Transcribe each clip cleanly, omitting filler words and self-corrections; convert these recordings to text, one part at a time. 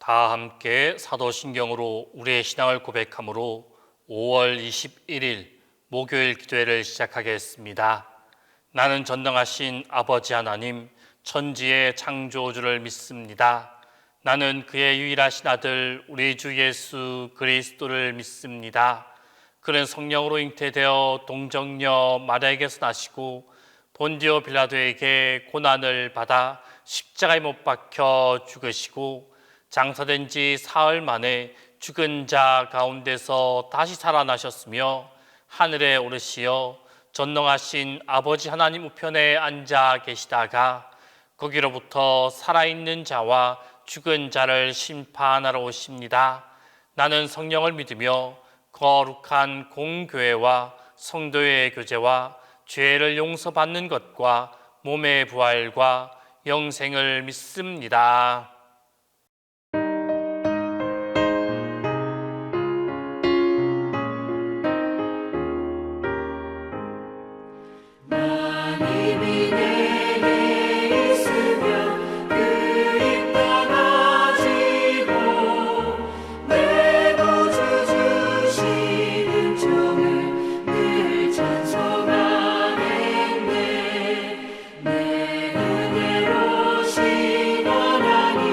다 함께 사도신경으로 우리의 신앙을 고백함으로 5월 21일 목요일 기도회를 시작하겠습니다. 나는 전능하신 아버지 하나님, 천지의 창조주를 믿습니다. 나는 그의 유일하신 아들 우리 주 예수 그리스도를 믿습니다. 그는 성령으로 잉태되어 동정녀 마리아에게서 나시고 본디오 빌라도에게 고난을 받아 십자가에 못 박혀 죽으시고 장사된 지 사흘 만에 죽은 자 가운데서 다시 살아나셨으며 하늘에 오르시어 전능하신 아버지 하나님 우편에 앉아 계시다가 거기로부터 살아있는 자와 죽은 자를 심판하러 오십니다. 나는 성령을 믿으며 거룩한 공교회와 성도의 교제와 죄를 용서받는 것과 몸의 부활과 영생을 믿습니다. 내 은혜로신 하나님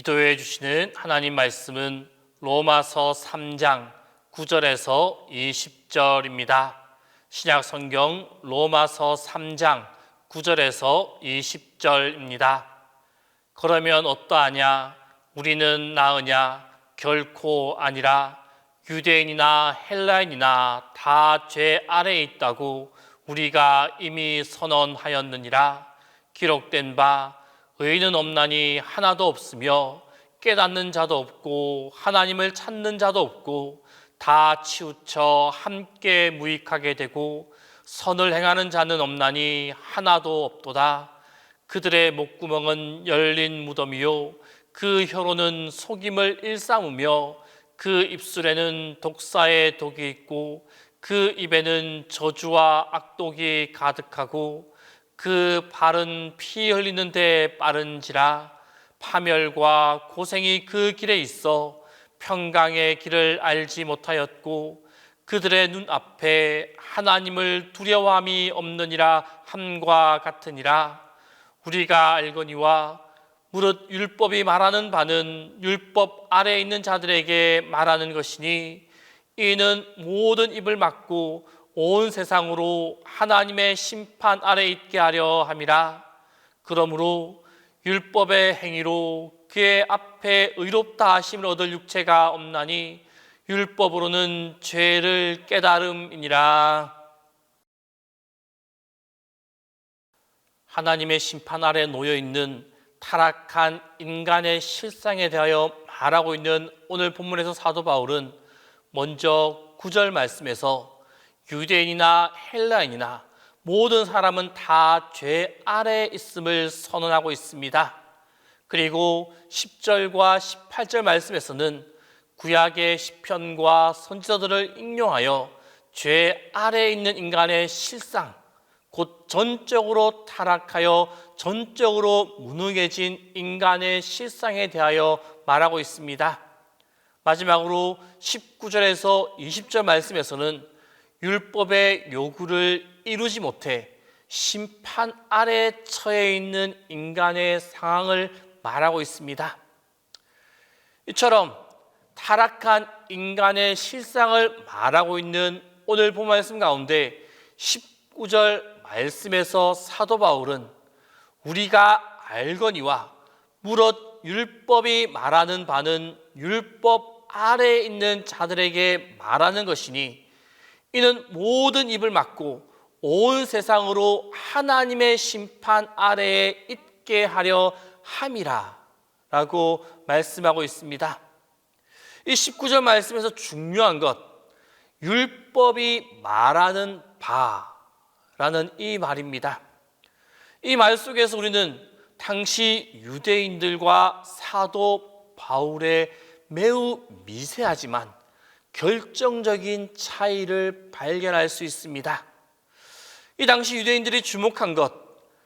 기도해 주시는 하나님 말씀은 로마서 3장 9절에서 20절입니다. 신약 성경 로마서 3장 9절에서 20절입니다. 그러면 어떠하냐? 우리는 나으냐? 결코 아니라 유대인이나 헬라인이나 다 죄 아래에 있다고 우리가 이미 선언하였느니라. 기록된 바 의인은 없나니 하나도 없으며 깨닫는 자도 없고 하나님을 찾는 자도 없고 다 치우쳐 함께 무익하게 되고 선을 행하는 자는 없나니 하나도 없도다. 그들의 목구멍은 열린 무덤이요 그 혀로는 속임을 일삼으며 그 입술에는 독사의 독이 있고 그 입에는 저주와 악독이 가득하고 그 발은 피 흘리는 데 빠른지라. 파멸과 고생이 그 길에 있어 평강의 길을 알지 못하였고 그들의 눈앞에 하나님을 두려워함이 없느니라 함과 같으니라. 우리가 알거니와 무릇 율법이 말하는 바는 율법 아래에 있는 자들에게 말하는 것이니 이는 모든 입을 막고 온 세상으로 하나님의 심판 아래 있게 하려 함이라. 그러므로 율법의 행위로 그의 앞에 의롭다 하심을 얻을 육체가 없나니 율법으로는 죄를 깨달음이니라. 하나님의 심판 아래 놓여 있는 타락한 인간의 실상에 대하여 말하고 있는 오늘 본문에서 사도 바울은 먼저 9절 말씀에서 유대인이나 헬라인이나 모든 사람은 다 죄 아래에 있음을 선언하고 있습니다. 그리고 10절과 18절 말씀에서는 구약의 시편과 선지서들을 인용하여 죄 아래에 있는 인간의 실상, 곧 전적으로 타락하여 전적으로 무능해진 인간의 실상에 대하여 말하고 있습니다. 마지막으로 19절에서 20절 말씀에서는 율법의 요구를 이루지 못해 심판 아래 처해 있는 인간의 상황을 말하고 있습니다. 이처럼 타락한 인간의 실상을 말하고 있는 오늘 본 말씀 가운데 19절 말씀에서 사도 바울은 우리가 알거니와 무릇 율법이 말하는 바는 율법 아래에 있는 자들에게 말하는 것이니 이는 모든 입을 막고 온 세상으로 하나님의 심판 아래에 있게 하려 함이라 라고 말씀하고 있습니다. 이 19절 말씀에서 중요한 것, 율법이 말하는 바라는 이 말입니다. 이 말 속에서 우리는 당시 유대인들과 사도 바울의 매우 미세하지만 결정적인 차이를 발견할 수 있습니다. 이 당시 유대인들이 주목한 것,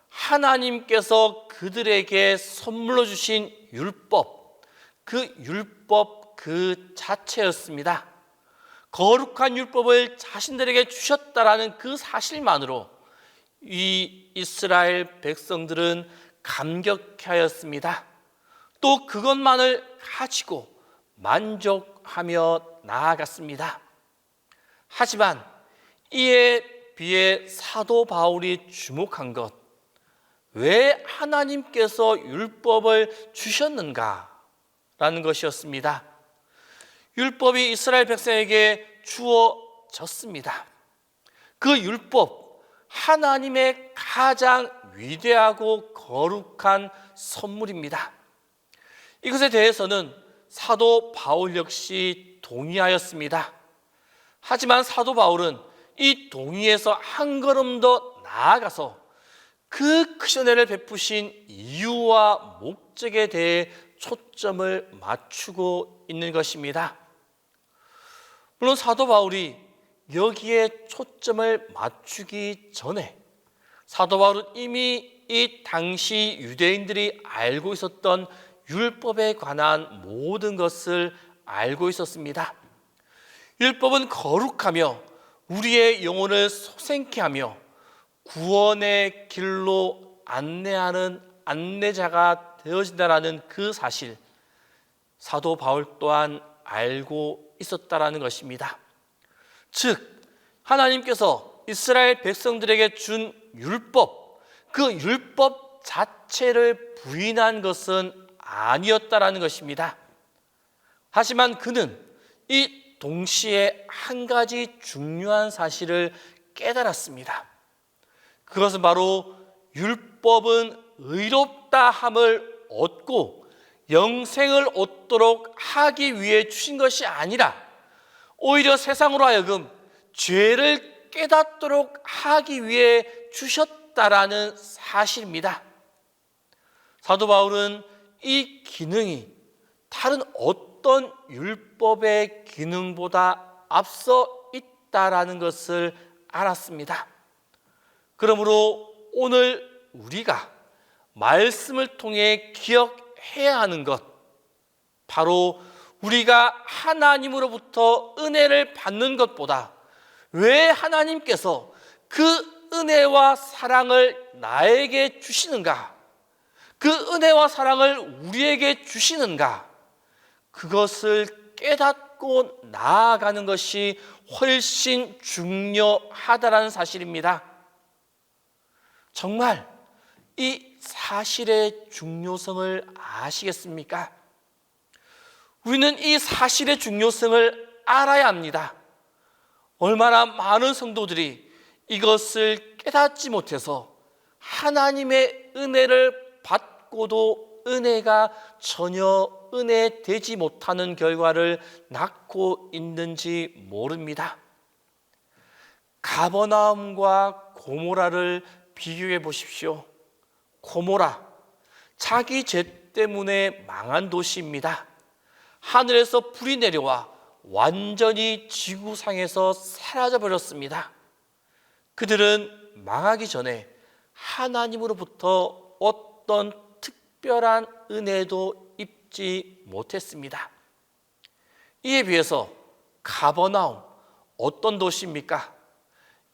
하나님께서 그들에게 선물로 주신 율법, 그 율법 그 자체였습니다. 거룩한 율법을 자신들에게 주셨다라는 그 사실만으로 이 이스라엘 백성들은 감격하였습니다. 또 그것만을 가지고 만족하며 나아갔습니다. 하지만 이에 비해 사도 바울이 주목한 것, 왜 하나님께서 율법을 주셨는가? 라는 것이었습니다. 율법이 이스라엘 백성에게 주어졌습니다. 그 율법, 하나님의 가장 위대하고 거룩한 선물입니다. 이것에 대해서는 사도 바울 역시 동의하였습니다. 하지만 사도 바울은 이 동의에서 한 걸음 더 나아가서 그 크신 은혜를 베푸신 이유와 목적에 대해 초점을 맞추고 있는 것입니다. 물론 사도 바울이 여기에 초점을 맞추기 전에 사도 바울은 이미 이 당시 유대인들이 알고 있었던 율법에 관한 모든 것을 알고 있었습니다. 율법은 거룩하며 우리의 영혼을 소생케 하며 구원의 길로 안내하는 안내자가 되어진다는 그 사실, 사도 바울 또한 알고 있었다라는 것입니다. 즉 하나님께서 이스라엘 백성들에게 준 율법, 그 율법 자체를 부인한 것은 아니었다라는 것입니다. 하지만 그는 이 동시에 한 가지 중요한 사실을 깨달았습니다. 그것은 바로 율법은 의롭다 함을 얻고 영생을 얻도록 하기 위해 주신 것이 아니라 오히려 세상으로 하여금 죄를 깨닫도록 하기 위해 주셨다라는 사실입니다. 사도 바울은 이 기능이 다른 어떤 율법의 기능보다 앞서 있다라는 것을 알았습니다. 그러므로 오늘 우리가 말씀을 통해 기억해야 하는 것, 바로 우리가 하나님으로부터 은혜를 받는 것보다 왜 하나님께서 그 은혜와 사랑을 나에게 주시는가, 그 은혜와 사랑을 우리에게 주시는가, 그것을 깨닫고 나아가는 것이 훨씬 중요하다는 사실입니다. 정말 이 사실의 중요성을 아시겠습니까? 우리는 이 사실의 중요성을 알아야 합니다. 얼마나 많은 성도들이 이것을 깨닫지 못해서 하나님의 은혜를 받고도 은혜가 전혀 은혜되지 못하는 결과를 낳고 있는지 모릅니다. 가버나움과 고모라를 비교해 보십시오. 고모라, 자기 죄 때문에 망한 도시입니다. 하늘에서 불이 내려와 완전히 지구상에서 사라져 버렸습니다. 그들은 망하기 전에 하나님으로부터 어떤 특별한 은혜도 입지 못했습니다. 이에 비해서 가버나움, 어떤 도시입니까?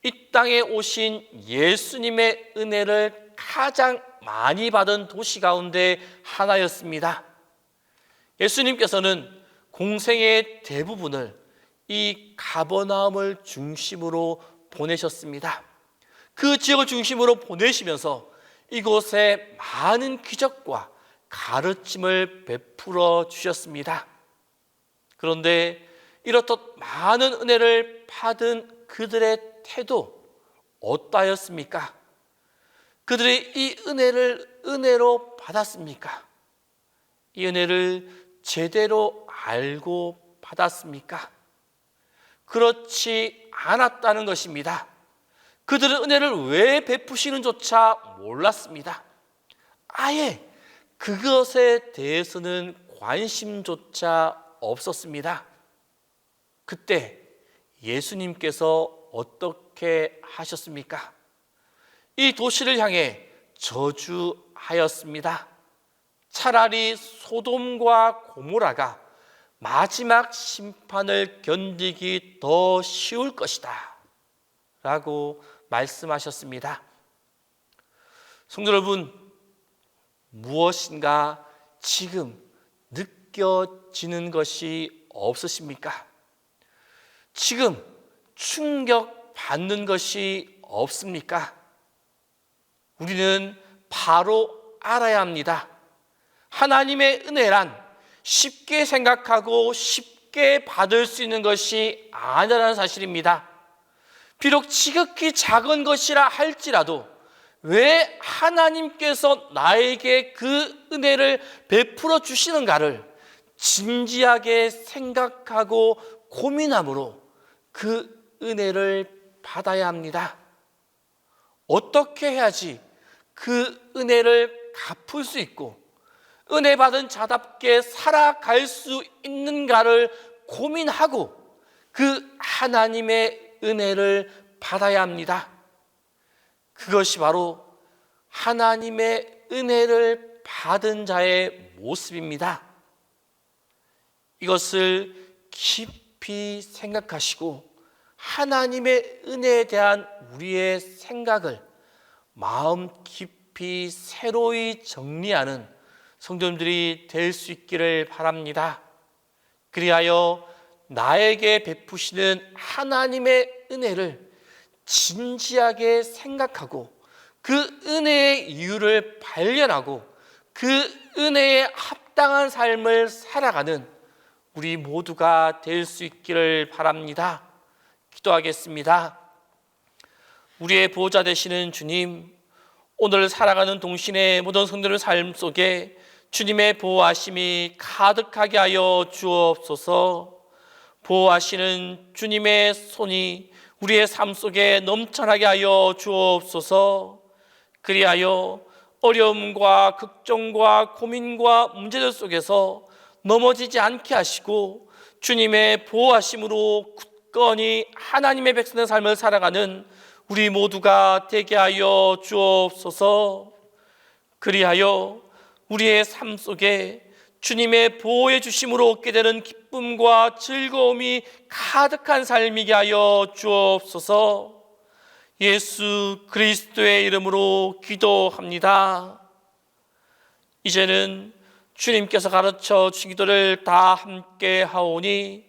이 땅에 오신 예수님의 은혜를 가장 많이 받은 도시 가운데 하나였습니다. 예수님께서는 공생의 대부분을 이 가버나움을 중심으로 보내셨습니다. 그 지역을 중심으로 보내시면서 이곳에 많은 기적과 가르침을 베풀어 주셨습니다. 그런데 이렇듯 많은 은혜를 받은 그들의 태도 어떠하였습니까? 그들이 이 은혜를 은혜로 받았습니까? 이 은혜를 제대로 알고 받았습니까? 그렇지 않았다는 것입니다. 그들은 은혜를 왜 베푸시는 조차 몰랐습니다. 아예 그것에 대해서는 관심조차 없었습니다. 그때 예수님께서 어떻게 하셨습니까? 이 도시를 향해 저주하였습니다. 차라리 소돔과 고모라가 마지막 심판을 견디기 더 쉬울 것이다 라고 말씀하셨습니다. 성도 여러분, 무엇인가 지금 느껴지는 것이 없으십니까? 지금 충격받는 것이 없습니까? 우리는 바로 알아야 합니다. 하나님의 은혜란 쉽게 생각하고 쉽게 받을 수 있는 것이 아니라는 사실입니다. 비록 지극히 작은 것이라 할지라도 왜 하나님께서 나에게 그 은혜를 베풀어 주시는가를 진지하게 생각하고 고민함으로 그 은혜를 받아야 합니다. 어떻게 해야지 그 은혜를 갚을 수 있고 은혜 받은 자답게 살아갈 수 있는가를 고민하고 그 하나님의 은혜를 받아야 합니다. 그것이 바로 하나님의 은혜를 받은 자의 모습입니다. 이것을 깊이 생각하시고 하나님의 은혜에 대한 우리의 생각을 마음 깊이 새로이 정리하는 성도님들이 될 수 있기를 바랍니다. 그리하여 나에게 베푸시는 하나님의 은혜를 진지하게 생각하고 그 은혜의 이유를 발견하고 그 은혜에 합당한 삶을 살아가는 우리 모두가 될 수 있기를 바랍니다. 기도하겠습니다. 우리의 보호자 되시는 주님, 오늘 살아가는 동신의 모든 성도의 삶 속에 주님의 보호하심이 가득하게 하여 주옵소서. 보호하시는 주님의 손이 우리의 삶 속에 넘쳐나게 하여 주옵소서. 그리하여 어려움과 걱정과 고민과 문제들 속에서 넘어지지 않게 하시고 주님의 보호하심으로 굳건히 하나님의 백성의 삶을 살아가는 우리 모두가 되게 하여 주옵소서. 그리하여 우리의 삶 속에 주님의 보호해 주심으로 얻게 되는 기쁨과 즐거움이 가득한 삶이게 하여 주옵소서. 예수 그리스도의 이름으로 기도합니다. 이제는 주님께서 가르쳐 주신 기도를 다 함께 하오니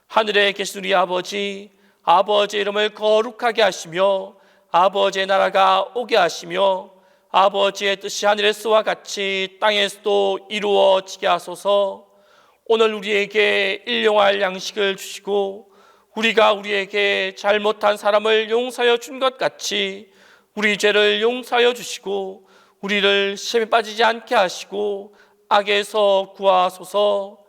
하늘에 계신 우리 아버지, 아버지의 이름을 거룩하게 하시며 아버지의 나라가 오게 하시며 아버지의 뜻이 하늘에서와 같이 땅에서도 이루어지게 하소서. 오늘 우리에게 일용할 양식을 주시고 우리가 우리에게 잘못한 사람을 용서하여 준 것 같이 우리 죄를 용서하여 주시고 우리를 시험에 빠지지 않게 하시고 악에서 구하소서.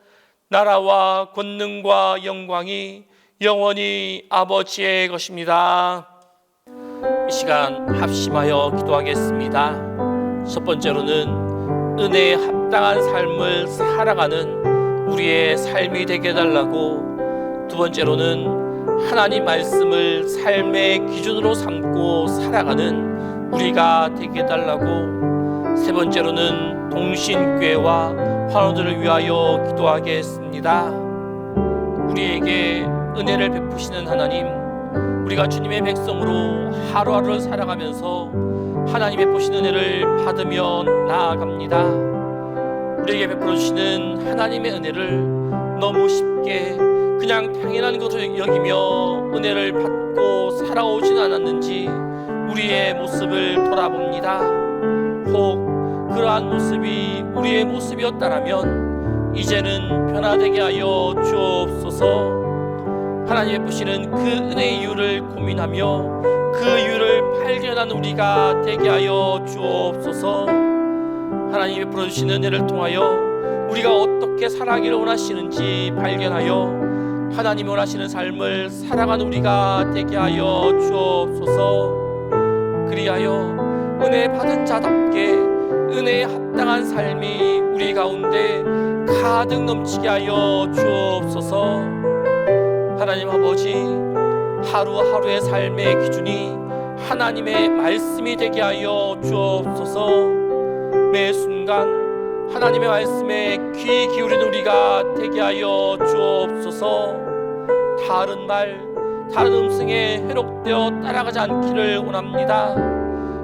나라와 권능과 영광이 영원히 아버지의 것입니다. 이 시간 합심하여 기도하겠습니다. 첫 번째로는 은혜에 합당한 삶을 살아가는 우리의 삶이 되게 해달라고, 두 번째로는 하나님 말씀을 삶의 기준으로 삼고 살아가는 우리가 되게 해달라고, 세 번째로는 동신교회와 환우들을 위하여 기도하겠습니다. 우리에게 은혜를 베푸시는 하나님, 우리가 주님의 백성으로 하루하루를 살아가면서 하나님 베푸신 은혜를 받으며 나아갑니다. 우리에게 베풀어 주시는 하나님의 은혜를 너무 쉽게 그냥 당연한 것으로 여기며 은혜를 받고 살아오진 않았는지 우리의 모습을 돌아봅니다. 혹 그러한 모습이 우리의 모습이었다라면 이제는 변화되게 하여 주옵소서. 하나님 베푸시는 그 은혜의 이유를 고민하며 그 이유를 발견하는 우리가 되게 하여 주옵소서. 하나님 베풀어 주시는 은혜를 통하여 우리가 어떻게 살아가기를 원하시는지 발견하여 하나님이 원하시는 삶을 살아가는 우리가 되게 하여 주옵소서. 그리하여 은혜 받은 자답게 은혜에 합당한 삶이 우리 가운데 가득 넘치게 하여 주옵소서. 하나님 아버지, 하루하루의 삶의 기준이 하나님의 말씀이 되게 하여 주옵소서. 매 순간 하나님의 말씀에 귀 기울이는 우리가 되게 하여 주옵소서. 다른 말, 다른 음성에 회록되어 따라가지 않기를 원합니다.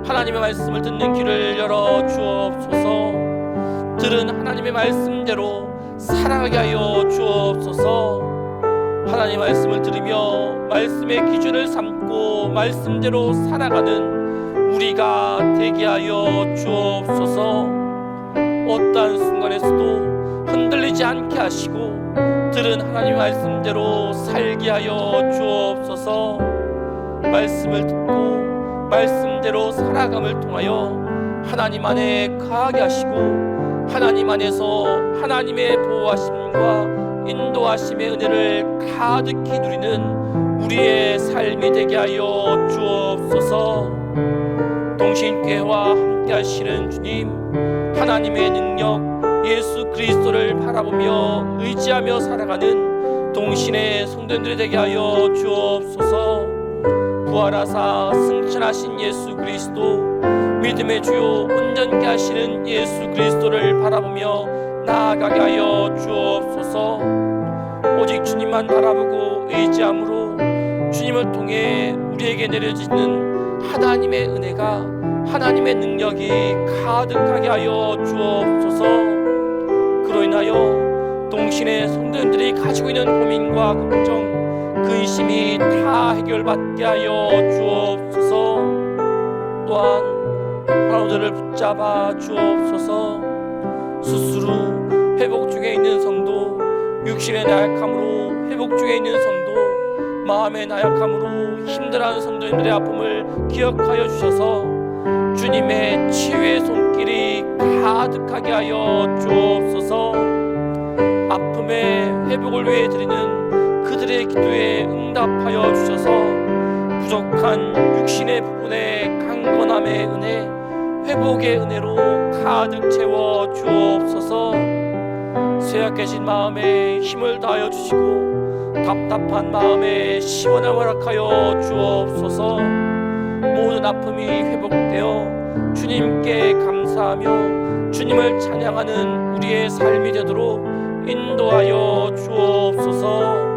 하나님의 말씀을 듣는 귀를 열어 주옵소서. 들은 하나님의 말씀대로 살아가게 하여 주옵소서. 하나님의 말씀을 들으며 말씀의 기준을 삼고 말씀대로 살아가는 우리가 되게 하여 주옵소서. 어떠한 순간에서도 흔들리지 않게 하시고 들은 하나님의 말씀대로 살게 하여 주옵소서. 말씀을 듣고 말씀대로 살아감을 통하여 하나님 안에 거하게 하시고 하나님 안에서 하나님의 보호하심과 인도하심의 은혜를 가득히 누리는 우리의 삶이 되게 하여 주옵소서. 동신교회와 함께 하시는 주님, 하나님의 능력 예수 그리스도를 바라보며 의지하며 살아가는 동신의 성도님들이 되게 하여 주옵소서. 부활하사 승천하신 예수 그리스도, 믿음의 주요 온전케 하시는 예수 그리스도를 바라보며 나아가게 하여 주옵소서. 오직 주님만 바라보고 의지함으로 주님을 통해 우리에게 내려지는 하나님의 은혜가, 하나님의 능력이 가득하게 하여 주옵소서. 그로 인하여 동신의 성도님들이 가지고 있는 고민과 걱정, 근심이 다 해결받게 하여 주옵소서. 또한 하나님들을 붙잡아 주옵소서. 스스로 회복 중에 있는 성도, 육신의 나약함으로 회복 중에 있는 성도, 마음의 나약함으로 힘들어하는 성도님들의 아픔을 기억하여 주셔서 주님의 치유의 손길이 가득하게 하여 주옵소서. 아픔의 회복을 위해 드리는 그들의 기도에 응답하여 주셔서 부족한 육신의 부분의 강건함의 은혜, 회복의 은혜로 가득 채워 주옵소서. 쇠약해진 마음에 힘을 다하여 주시고 답답한 마음에 시원함을 허락하여 주옵소서. 모든 아픔이 회복되어 주님께 감사하며 주님을 찬양하는 우리의 삶이 되도록 인도하여 주옵소서.